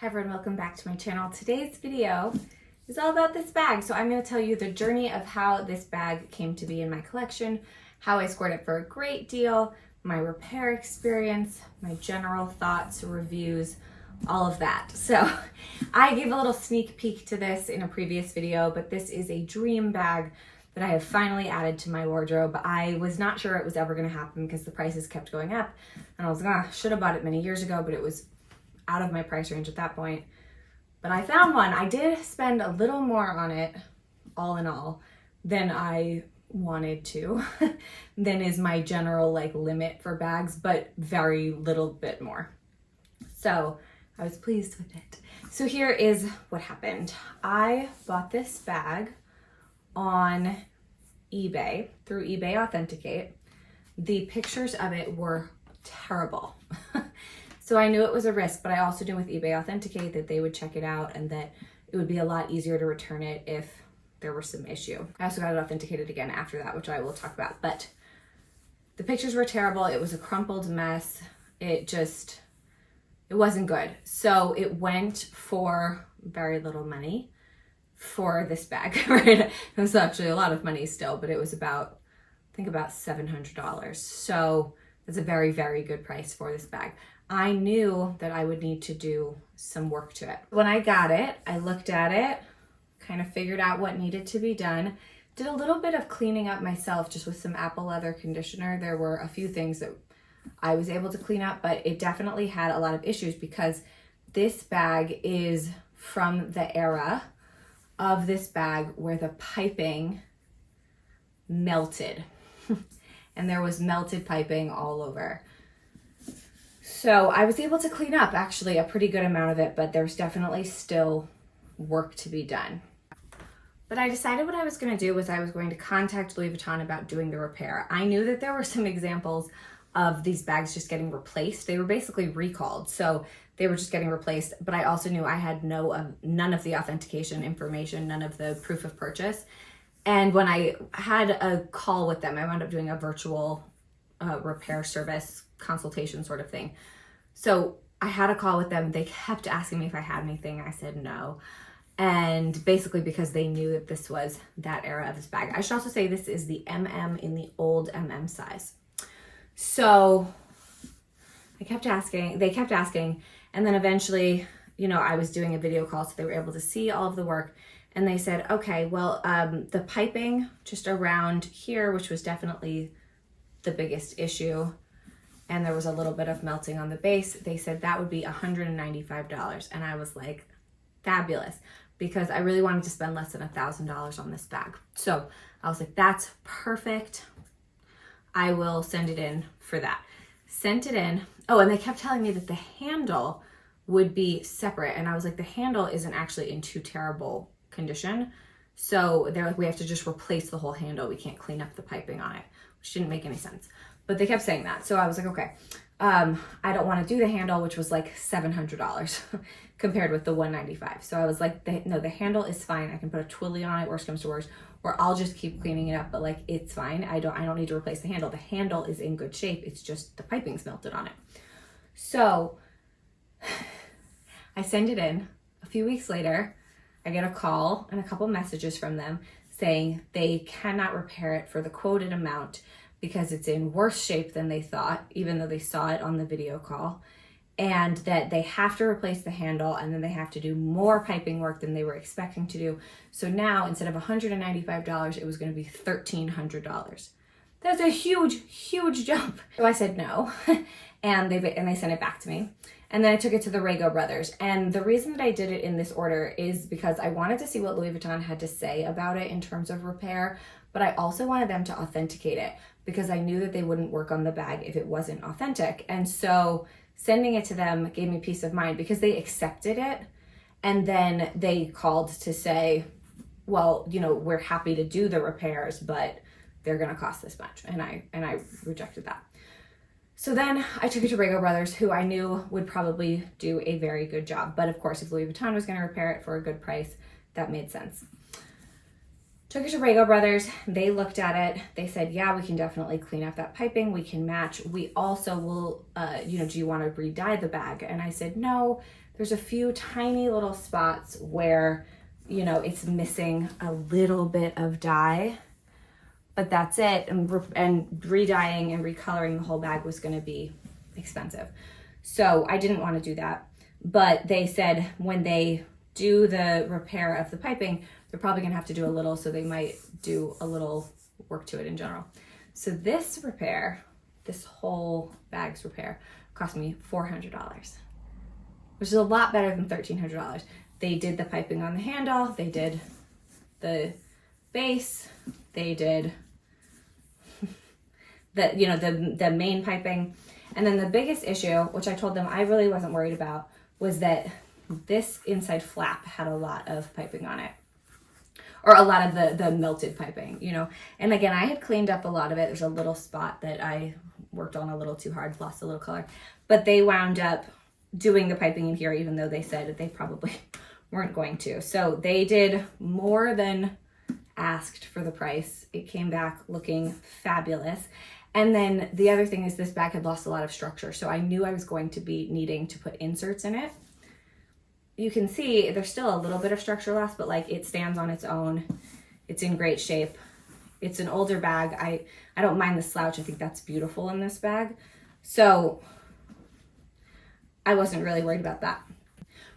Hi everyone, welcome back to my channel. Today's video is all about this bag. So I'm going to tell you the journey of how this bag came to be in my collection, how I scored it for a great deal, my repair experience, my general thoughts, reviews, all of that. So I gave a little sneak peek to this in a previous video, but this is a dream bag that I have finally added to my wardrobe. I was not sure it was ever going to happen because the prices kept going up, and I was like, should have bought it many years ago, but it was out of my price range at that point. But I found one. I did spend a little more on it, all in all, than I wanted to, than is my general limit for bags, but very little bit more. So I was pleased with it. So here is what happened. I bought this bag on eBay, through eBay Authenticate. The pictures of it were terrible. So I knew it was a risk, but I also knew with eBay Authenticate that they would check it out and that it would be a lot easier to return it if there were some issue. I also got it authenticated again after that, which I will talk about, but the pictures were terrible. It was a crumpled mess. It wasn't good. So it went for very little money for this bag, right? It was actually a lot of money still, but it was about, I think about $700. So it's a very, very good price for this bag. I knew that I would need to do some work to it. When I got it, I looked at it, kind of figured out what needed to be done, did a little bit of cleaning up myself just with some apple leather conditioner. There were a few things that I was able to clean up, but it definitely had a lot of issues because this bag is from the era of this bag where the piping melted and there was melted piping all over. So I was able to clean up actually a pretty good amount of it, but there's definitely still work to be done. But I decided what I was going to do was I was going to contact Louis Vuitton about doing the repair. I knew that there were some examples of these bags just getting replaced. They were basically recalled, so they were just getting replaced, but I also knew I had none of the authentication information, none of the proof of purchase. And when I had a call with them, I wound up doing a virtual repair service consultation sort of thing. So I had a call with them. They kept asking me if I had anything. I said no. And basically because they knew that this was that era of this bag. I should also say this is the MM in the old MM size. So they kept asking, and then eventually, I was doing a video call so they were able to see all of the work. And they said, okay, well, the piping just around here, which was definitely the biggest issue, and there was a little bit of melting on the base, they said that would be $195. And I was like, fabulous, because I really wanted to spend less than $1,000 on this bag. So I was like, that's perfect. I will send it in for that. Sent it in. Oh, and they kept telling me that the handle would be separate. And I was like, the handle isn't actually in too terrible condition. So they're like, we have to just replace the whole handle. We can't clean up the piping on it, which didn't make any sense. But they kept saying that. So I was like, okay, I don't want to do the handle, which was like $700 compared with the $195. So I was like, no, the handle is fine. I can put a twilly on it, worst comes to worst, or I'll just keep cleaning it up, but it's fine. I don't need to replace the handle. The handle is in good shape. It's just the piping's melted on it. So I send it in. A few weeks later, I get a call and a couple messages from them saying they cannot repair it for the quoted amount because it's in worse shape than they thought, even though they saw it on the video call, and that they have to replace the handle and then they have to do more piping work than they were expecting to do. So now instead of $195, it was going to be $1,300. That's a huge, huge jump. So I said no, and they sent it back to me. And then I took it to the Rago brothers. And the reason that I did it in this order is because I wanted to see what Louis Vuitton had to say about it in terms of repair, but I also wanted them to authenticate it because I knew that they wouldn't work on the bag if it wasn't authentic. And so sending it to them gave me peace of mind because they accepted it. And then they called to say, well, we're happy to do the repairs, but they're going to cost this much. And I rejected that. So then I took it to Rago Brothers, who I knew would probably do a very good job. But of course, if Louis Vuitton was going to repair it for a good price, that made sense. Took it to Rago Brothers. They looked at it. They said, yeah, we can definitely clean up that piping. We can match. We also will, do you want to re-dye the bag? And I said, no, There's a few tiny little spots where, you know, it's missing a little bit of dye, but that's it. And re-dyeing and recoloring the whole bag was going to be expensive. So I didn't want to do that. But they said when they do the repair of the piping, they're probably going to have to do a little, so they might do a little work to it in general. So this repair, this whole bag's repair, cost me $400, which is a lot better than $1,300. They did the piping on the handle, they did the base, they did the main piping. And then the biggest issue, which I told them I really wasn't worried about, was that this inside flap had a lot of piping on it, or a lot of the melted piping, you know. And again, I had cleaned up a lot of it. There's a little spot that I worked on a little too hard, lost a little color, but they wound up doing the piping in here, even though they said that they probably weren't going to. So they did more than asked for the price. It came back looking fabulous. And then the other thing is this bag had lost a lot of structure. So I knew I was going to be needing to put inserts in it. You can see there's still a little bit of structure lost, but like it stands on its own. It's in great shape. It's an older bag. I don't mind the slouch. I think that's beautiful in this bag. So I wasn't really worried about that.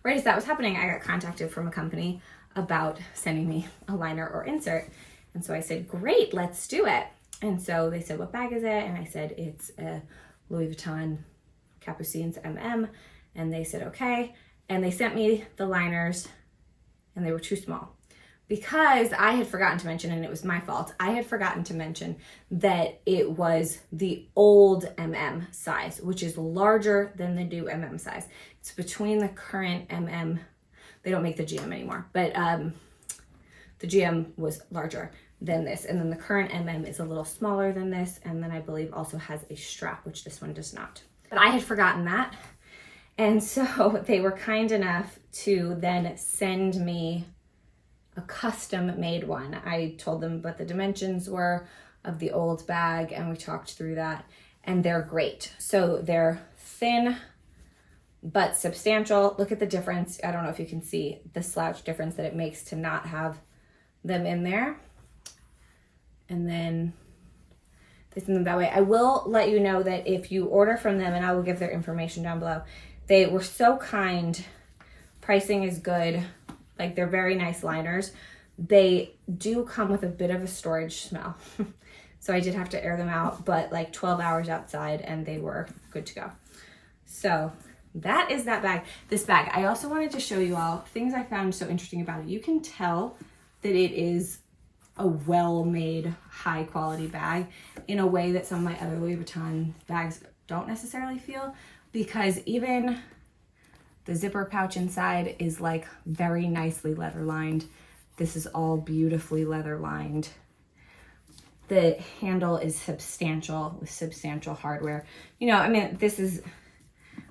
Right as that was happening, I got contacted from a company about sending me a liner or insert. And so I said, great, let's do it. And so they said, what bag is it? And I said, it's a Louis Vuitton Capucines MM. And they said, okay. And they sent me the liners and they were too small. Because I had forgotten to mention, and it was my fault, I had forgotten to mention that it was the old MM size, which is larger than the new MM size. It's between the current MM, they don't make the GM anymore, but the GM was larger than this. And then the current MM is a little smaller than this, and then I believe also has a strap, which this one does not. But I had forgotten that. And so they were kind enough to then send me a custom made one. I told them what the dimensions were of the old bag and we talked through that, and they're great. So they're thin but substantial. Look at the difference. I don't know if you can see the slouch difference that it makes to not have them in there. And then they send them that way. I will let you know that if you order from them, and I will give their information down below, they were so kind. Pricing is good. Like, they're very nice liners. They do come with a bit of a storage smell. So I did have to air them out, but like 12 hours outside and they were good to go. So that is that bag. This bag. I also wanted to show you all things I found so interesting about it. You can tell that it is a well-made, high-quality bag in a way that some of my other Louis Vuitton bags don't necessarily feel, because even the zipper pouch inside is like very nicely leather lined. This is all beautifully leather lined. The handle is substantial with substantial hardware. You know, I mean,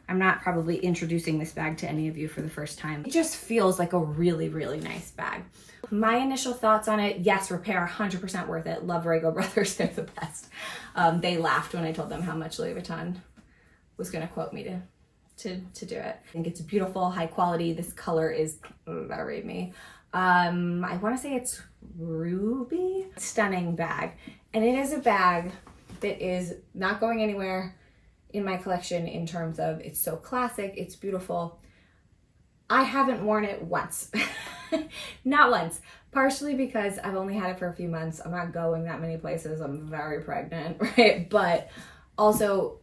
I'm not probably introducing this bag to any of you for the first time. It just feels like a really, really nice bag. My initial thoughts on it, yes, repair, 100% worth it. Love Rago brothers, they're the best. They laughed when I told them how much Louis Vuitton was gonna quote me to do it. I think it's beautiful, high quality. This color is very me. I wanna say it's ruby. Stunning bag. And it is a bag that is not going anywhere in my collection in terms of it's so classic, it's beautiful. I haven't worn it once. Not once. Partially because I've only had it for a few months. I'm not going that many places. I'm very pregnant, right? But also,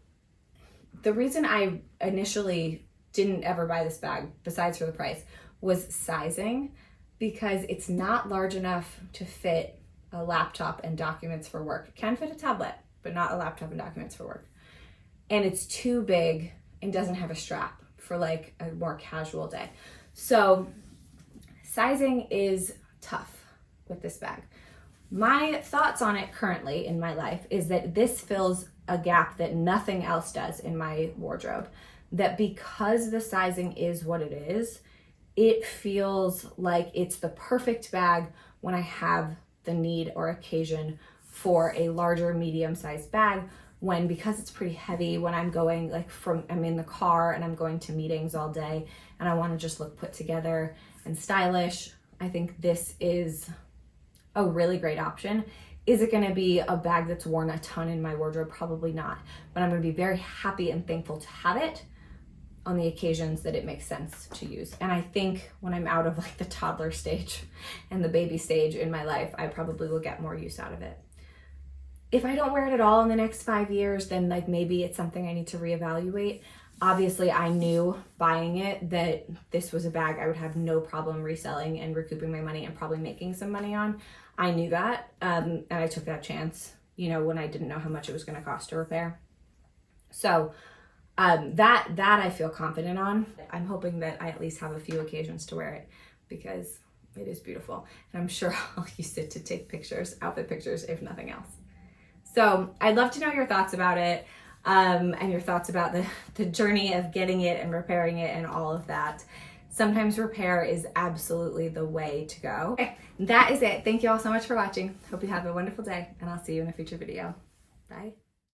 the reason I initially didn't ever buy this bag, besides for the price, was sizing, because it's not large enough to fit a laptop and documents for work. It can fit a tablet, but not a laptop and documents for work. And it's too big and doesn't have a strap for like a more casual day. So sizing is tough with this bag. My thoughts on it currently in my life is that this fills a gap that nothing else does in my wardrobe. That because the sizing is what it is, it feels like it's the perfect bag when I have the need or occasion for a larger medium-sized bag because it's pretty heavy, when I'm going I'm in the car and I'm going to meetings all day and I want to just look put together and stylish, I think this is a really great option. Is it going to be a bag that's worn a ton in my wardrobe? Probably not, but I'm going to be very happy and thankful to have it on the occasions that it makes sense to use. And I think when I'm out of like the toddler stage and the baby stage in my life, I probably will get more use out of it. If I don't wear it at all in the next 5 years, then like maybe it's something I need to reevaluate. Obviously, I knew buying it that this was a bag I would have no problem reselling and recouping my money and probably making some money on. I knew that, and I took that chance, you know, when I didn't know how much it was going to cost to repair. So that I feel confident on. I'm hoping that I at least have a few occasions to wear it because it is beautiful. And I'm sure I'll use it to take pictures, outfit pictures, if nothing else. So I'd love to know your thoughts about it, and your thoughts about the journey of getting it and repairing it and all of that. Sometimes repair is absolutely the way to go. Okay, that is it. Thank you all so much for watching. Hope you have a wonderful day, and I'll see you in a future video. Bye.